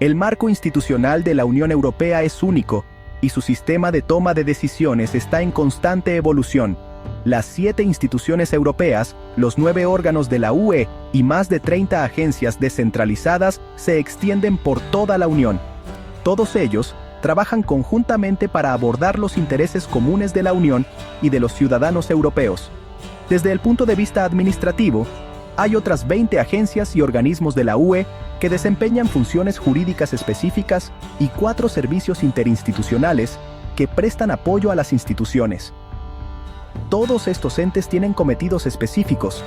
El marco institucional de la Unión Europea es único, y su sistema de toma de decisiones está en constante evolución. Las 7 instituciones europeas, los 9 órganos de la UE y más de 30 agencias descentralizadas se extienden por toda la Unión. Todos ellos trabajan conjuntamente para abordar los intereses comunes de la Unión y de los ciudadanos europeos. Desde el punto de vista administrativo, hay otras 20 agencias y organismos de la UE que desempeñan funciones jurídicas específicas y 4 servicios interinstitucionales que prestan apoyo a las instituciones. Todos estos entes tienen cometidos específicos,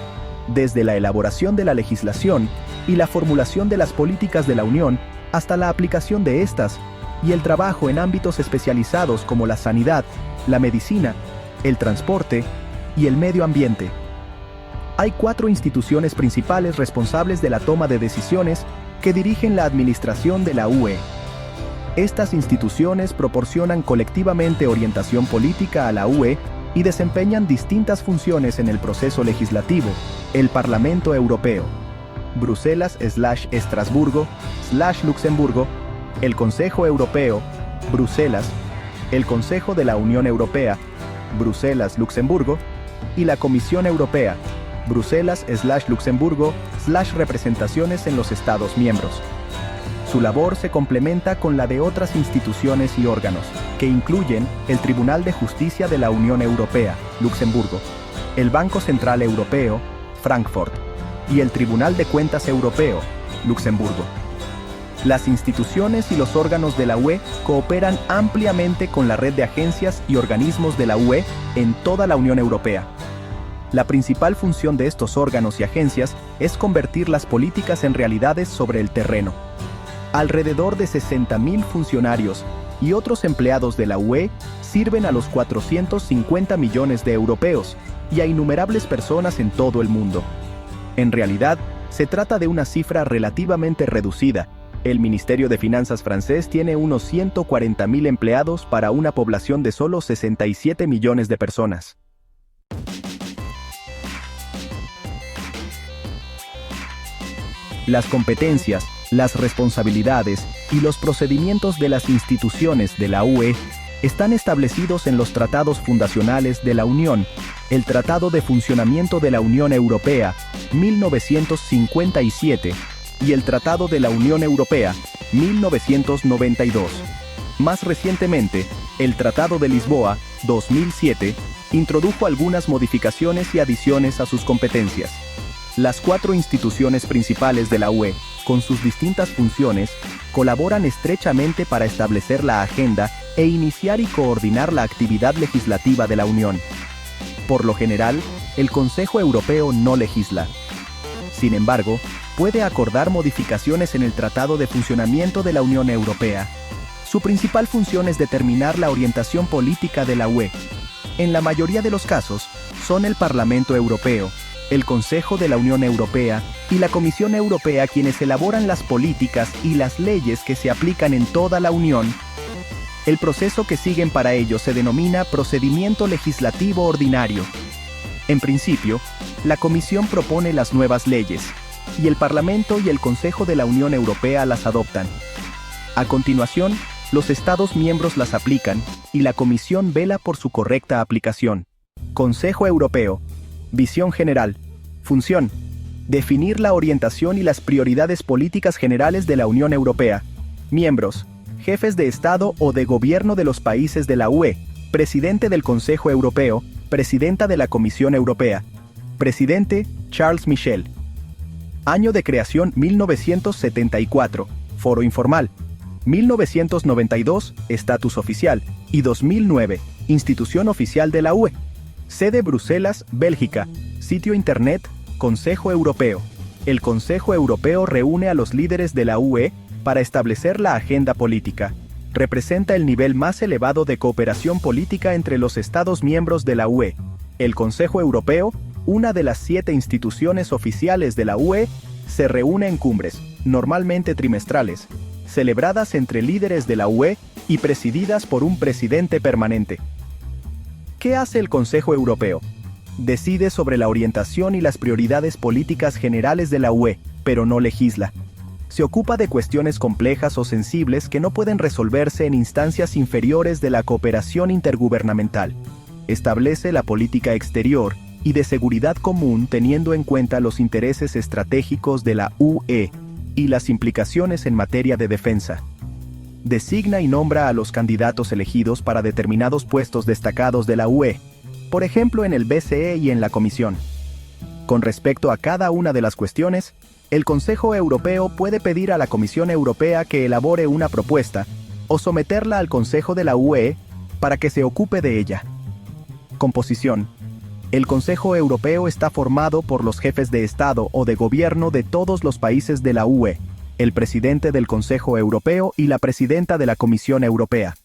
desde la elaboración de la legislación y la formulación de las políticas de la Unión hasta la aplicación de estas y el trabajo en ámbitos especializados como la sanidad, la medicina, el transporte y el medio ambiente. Hay 4 instituciones principales responsables de la toma de decisiones que dirigen la administración de la UE. Estas instituciones proporcionan colectivamente orientación política a la UE y desempeñan distintas funciones en el proceso legislativo: el Parlamento Europeo, Bruselas/Estrasburgo/Luxemburgo, el Consejo Europeo, Bruselas, el Consejo de la Unión Europea, Bruselas-Luxemburgo, y la Comisión Europea, Bruselas/Luxemburgo/representaciones en los Estados miembros. Su labor se complementa con la de otras instituciones y órganos, que incluyen el Tribunal de Justicia de la Unión Europea, Luxemburgo, el Banco Central Europeo, Frankfurt, y el Tribunal de Cuentas Europeo, Luxemburgo. Las instituciones y los órganos de la UE cooperan ampliamente con la red de agencias y organismos de la UE en toda la Unión Europea. La principal función de estos órganos y agencias es convertir las políticas en realidades sobre el terreno. Alrededor de 60.000 funcionarios y otros empleados de la UE sirven a los 450 millones de europeos y a innumerables personas en todo el mundo. En realidad, se trata de una cifra relativamente reducida. El Ministerio de Finanzas francés tiene unos 140.000 empleados para una población de solo 67 millones de personas. Las competencias, las responsabilidades y los procedimientos de las instituciones de la UE están establecidos en los tratados fundacionales de la Unión, el Tratado de Funcionamiento de la Unión Europea, 1957, y el Tratado de la Unión Europea, 1992. Más recientemente, el Tratado de Lisboa, 2007, introdujo algunas modificaciones y adiciones a sus competencias. Las 4 instituciones principales de la UE, con sus distintas funciones, colaboran estrechamente para establecer la agenda e iniciar y coordinar la actividad legislativa de la Unión. Por lo general, el Consejo Europeo no legisla. Sin embargo, puede acordar modificaciones en el Tratado de Funcionamiento de la Unión Europea. Su principal función es determinar la orientación política de la UE. En la mayoría de los casos, son el Parlamento Europeo, el Consejo de la Unión Europea y la Comisión Europea quienes elaboran las políticas y las leyes que se aplican en toda la Unión. El proceso que siguen para ello se denomina procedimiento legislativo ordinario. En principio, la Comisión propone las nuevas leyes, y el Parlamento y el Consejo de la Unión Europea las adoptan. A continuación, los Estados miembros las aplican, y la Comisión vela por su correcta aplicación. Consejo Europeo. Visión general. Función: definir la orientación y las prioridades políticas generales de la Unión Europea. Miembros: jefes de Estado o de Gobierno de los países de la UE, Presidente del Consejo Europeo, Presidenta de la Comisión Europea. Presidente: Charles Michel. Año de creación: 1974, Foro Informal. 1992, Estatus Oficial. Y 2009, Institución Oficial de la UE. Sede: Bruselas, Bélgica. Sitio internet: Consejo Europeo. El Consejo Europeo reúne a los líderes de la UE para establecer la agenda política. Representa el nivel más elevado de cooperación política entre los Estados miembros de la UE. El Consejo Europeo, una de las 7 instituciones oficiales de la UE, se reúne en cumbres, normalmente trimestrales, celebradas entre líderes de la UE y presididas por un presidente permanente. ¿Qué hace el Consejo Europeo? Decide sobre la orientación y las prioridades políticas generales de la UE, pero no legisla. Se ocupa de cuestiones complejas o sensibles que no pueden resolverse en instancias inferiores de la cooperación intergubernamental. Establece la política exterior y de seguridad común teniendo en cuenta los intereses estratégicos de la UE y las implicaciones en materia de defensa. Designa y nombra a los candidatos elegidos para determinados puestos destacados de la UE, por ejemplo en el BCE y en la Comisión. Con respecto a cada una de las cuestiones, el Consejo Europeo puede pedir a la Comisión Europea que elabore una propuesta o someterla al Consejo de la UE para que se ocupe de ella. Composición. El Consejo Europeo está formado por los jefes de Estado o de Gobierno de todos los países de la UE, el presidente del Consejo Europeo y la presidenta de la Comisión Europea.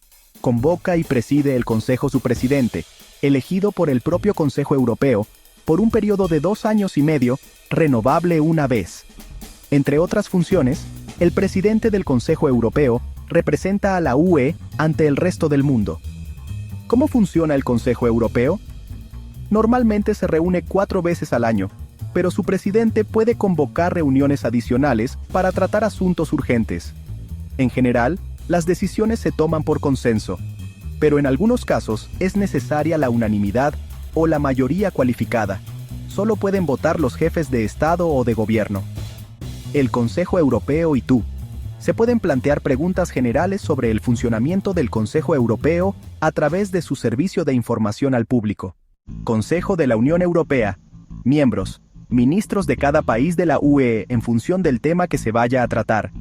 Convoca y preside el Consejo su presidente, elegido por el propio Consejo Europeo, por un periodo de 2 años y medio, renovable una vez. Entre otras funciones, el presidente del Consejo Europeo representa a la UE ante el resto del mundo. ¿Cómo funciona el Consejo Europeo? Normalmente se reúne 4 veces al año, pero su presidente puede convocar reuniones adicionales para tratar asuntos urgentes. En general, las decisiones se toman por consenso, pero en algunos casos es necesaria la unanimidad o la mayoría cualificada. Solo pueden votar los jefes de Estado o de Gobierno. El Consejo Europeo y tú. Se pueden plantear preguntas generales sobre el funcionamiento del Consejo Europeo a través de su servicio de información al público. Consejo de la Unión Europea. Miembros. Ministros de cada país de la UE en función del tema que se vaya a tratar.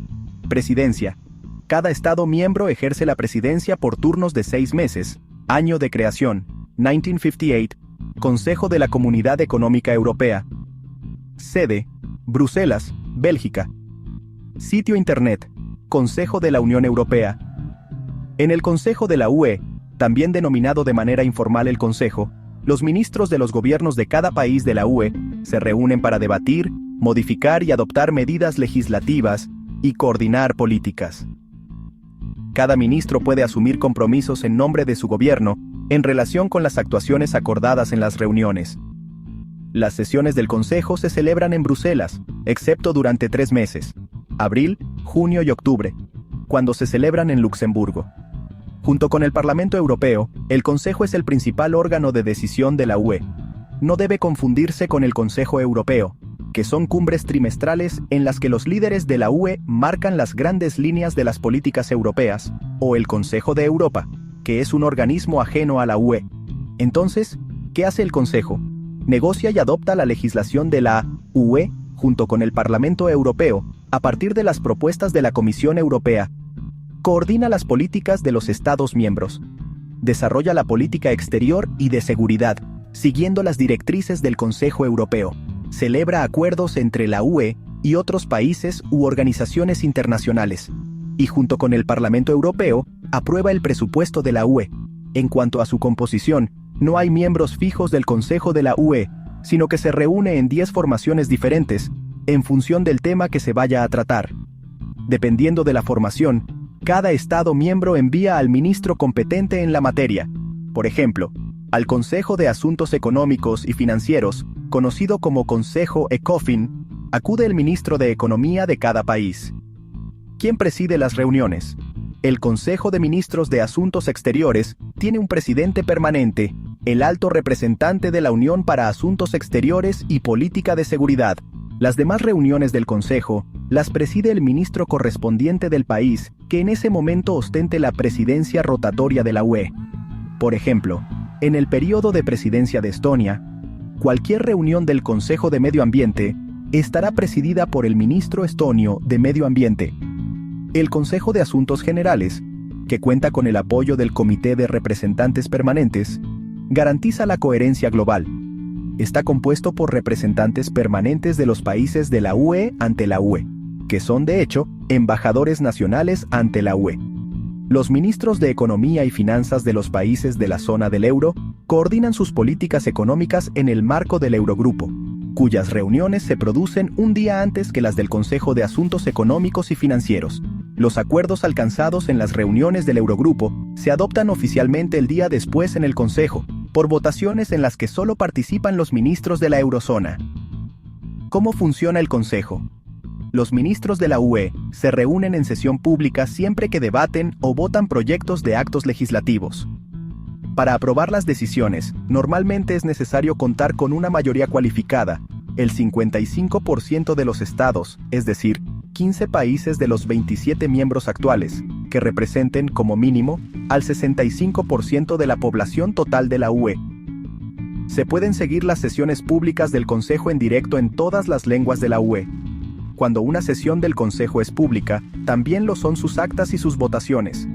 Presidencia. Cada Estado miembro ejerce la presidencia por turnos de 6 meses. Año de creación. 1958. Consejo de la Comunidad Económica Europea. Sede. Bruselas, Bélgica. Sitio Internet. Consejo de la Unión Europea. En el Consejo de la UE, también denominado de manera informal el Consejo, los ministros de los gobiernos de cada país de la UE se reúnen para debatir, modificar y adoptar medidas legislativas y coordinar políticas. Cada ministro puede asumir compromisos en nombre de su gobierno en relación con las actuaciones acordadas en las reuniones. Las sesiones del Consejo se celebran en Bruselas, excepto durante 3 meses, abril, junio y octubre, cuando se celebran en Luxemburgo. Junto con el Parlamento Europeo, el Consejo es el principal órgano de decisión de la UE. No debe confundirse con el Consejo Europeo, que son cumbres trimestrales en las que los líderes de la UE marcan las grandes líneas de las políticas europeas, o el Consejo de Europa, que es un organismo ajeno a la UE. Entonces, ¿qué hace el Consejo? Negocia y adopta la legislación de la UE junto con el Parlamento Europeo, a partir de las propuestas de la Comisión Europea. Coordina las políticas de los Estados miembros. Desarrolla la política exterior y de seguridad, siguiendo las directrices del Consejo Europeo. Celebra acuerdos entre la UE y otros países u organizaciones internacionales. Y junto con el Parlamento Europeo, aprueba el presupuesto de la UE. En cuanto a su composición, no hay miembros fijos del Consejo de la UE, sino que se reúne en 10 formaciones diferentes, en función del tema que se vaya a tratar. Dependiendo de la formación, cada Estado miembro envía al ministro competente en la materia. Por ejemplo, al Consejo de Asuntos Económicos y Financieros, conocido como Consejo ECOFIN, acude el ministro de Economía de cada país. ¿Quién preside las reuniones? El Consejo de Ministros de Asuntos Exteriores tiene un presidente permanente, el alto representante de la Unión para Asuntos Exteriores y Política de Seguridad. Las demás reuniones del Consejo las preside el ministro correspondiente del país que en ese momento ostente la presidencia rotatoria de la UE. Por ejemplo, en el periodo de presidencia de Estonia, cualquier reunión del Consejo de Medio Ambiente estará presidida por el ministro estonio de Medio Ambiente. El Consejo de Asuntos Generales, que cuenta con el apoyo del Comité de Representantes Permanentes, garantiza la coherencia global. Está compuesto por representantes permanentes de los países de la UE ante la UE, que son de hecho embajadores nacionales ante la UE. Los ministros de Economía y Finanzas de los países de la zona del euro coordinan sus políticas económicas en el marco del Eurogrupo, cuyas reuniones se producen un día antes que las del Consejo de Asuntos Económicos y Financieros. Los acuerdos alcanzados en las reuniones del Eurogrupo se adoptan oficialmente el día después en el Consejo, por votaciones en las que solo participan los ministros de la eurozona. ¿Cómo funciona el Consejo? Los ministros de la UE se reúnen en sesión pública siempre que debaten o votan proyectos de actos legislativos. Para aprobar las decisiones, normalmente es necesario contar con una mayoría cualificada, el 55% de los estados, es decir, 15 países de los 27 miembros actuales, que representen, como mínimo, al 65% de la población total de la UE. Se pueden seguir las sesiones públicas del Consejo en directo en todas las lenguas de la UE. Cuando una sesión del Consejo es pública, también lo son sus actas y sus votaciones.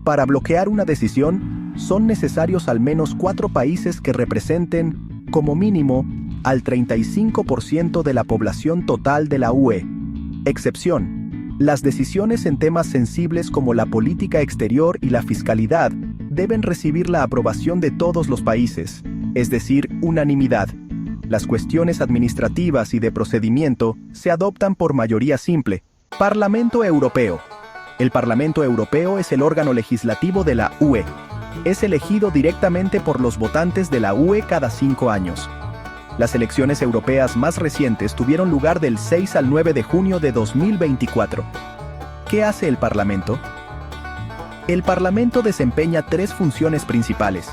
Para bloquear una decisión, son necesarios al menos 4 países que representen, como mínimo, al 35% de la población total de la UE. Excepción: las decisiones en temas sensibles como la política exterior y la fiscalidad deben recibir la aprobación de todos los países, es decir, unanimidad. Las cuestiones administrativas y de procedimiento se adoptan por mayoría simple. Parlamento Europeo. El Parlamento Europeo es el órgano legislativo de la UE. Es elegido directamente por los votantes de la UE cada 5 años. Las elecciones europeas más recientes tuvieron lugar del 6 al 9 de junio de 2024. ¿Qué hace el Parlamento? El Parlamento desempeña 3 funciones principales: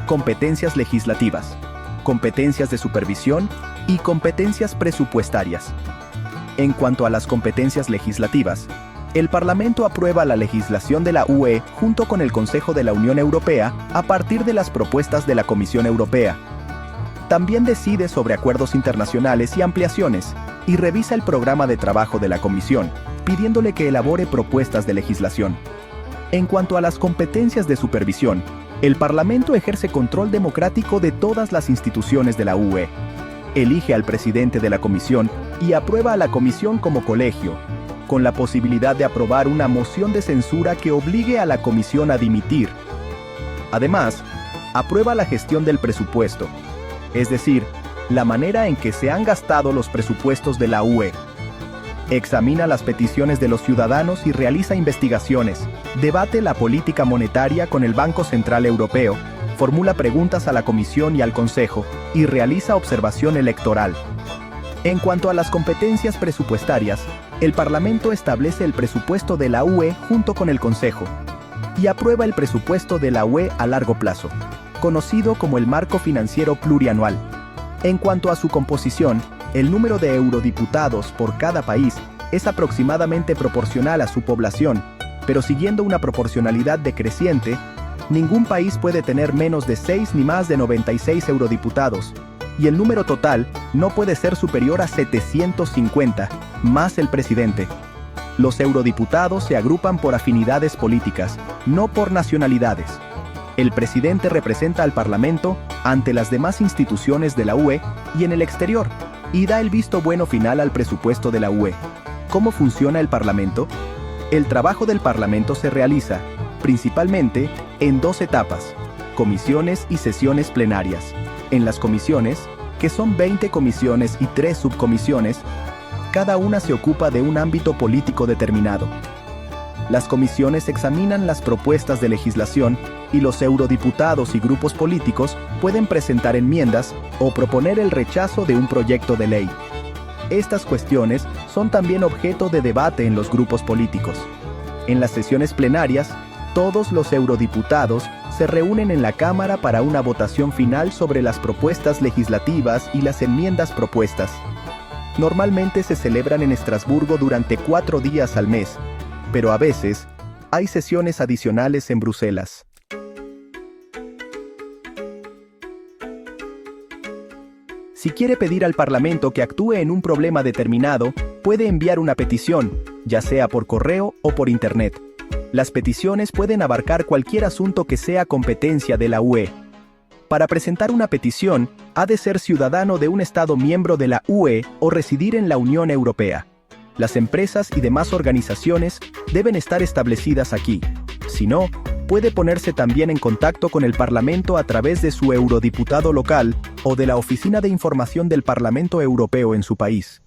competencias legislativas, competencias de supervisión y competencias presupuestarias. En cuanto a las competencias legislativas, el Parlamento aprueba la legislación de la UE junto con el Consejo de la Unión Europea a partir de las propuestas de la Comisión Europea. También decide sobre acuerdos internacionales y ampliaciones, y revisa el programa de trabajo de la Comisión, pidiéndole que elabore propuestas de legislación. En cuanto a las competencias de supervisión, el Parlamento ejerce control democrático de todas las instituciones de la UE. Elige al presidente de la Comisión y aprueba a la Comisión como colegio, con la posibilidad de aprobar una moción de censura que obligue a la Comisión a dimitir. Además, aprueba la gestión del presupuesto, es decir, la manera en que se han gastado los presupuestos de la UE. Examina las peticiones de los ciudadanos y realiza investigaciones, debate la política monetaria con el Banco Central Europeo, formula preguntas a la Comisión y al Consejo, y realiza observación electoral. En cuanto a las competencias presupuestarias, el Parlamento establece el presupuesto de la UE junto con el Consejo, y aprueba el presupuesto de la UE a largo plazo, conocido como el Marco Financiero Plurianual. En cuanto a su composición, el número de eurodiputados por cada país es aproximadamente proporcional a su población, pero siguiendo una proporcionalidad decreciente, ningún país puede tener menos de 6 ni más de 96 eurodiputados, y el número total no puede ser superior a 750, más el presidente. Los eurodiputados se agrupan por afinidades políticas, no por nacionalidades. El presidente representa al Parlamento ante las demás instituciones de la UE y en el exterior, y da el visto bueno final al presupuesto de la UE. ¿Cómo funciona el Parlamento? El trabajo del Parlamento se realiza, principalmente, en 2 etapas: comisiones y sesiones plenarias. En las comisiones, que son 20 comisiones y 3 subcomisiones, cada una se ocupa de un ámbito político determinado. Las comisiones examinan las propuestas de legislación y los eurodiputados y grupos políticos pueden presentar enmiendas o proponer el rechazo de un proyecto de ley. Estas cuestiones son también objeto de debate en los grupos políticos. En las sesiones plenarias, todos los eurodiputados se reúnen en la Cámara para una votación final sobre las propuestas legislativas y las enmiendas propuestas. Normalmente se celebran en Estrasburgo durante 4 días al mes, pero a veces hay sesiones adicionales en Bruselas. Si quiere pedir al Parlamento que actúe en un problema determinado, puede enviar una petición, ya sea por correo o por Internet. Las peticiones pueden abarcar cualquier asunto que sea competencia de la UE. Para presentar una petición, ha de ser ciudadano de un Estado miembro de la UE o residir en la Unión Europea. Las empresas y demás organizaciones deben estar establecidas aquí. Si no, puede ponerse también en contacto con el Parlamento a través de su eurodiputado local o de la Oficina de Información del Parlamento Europeo en su país.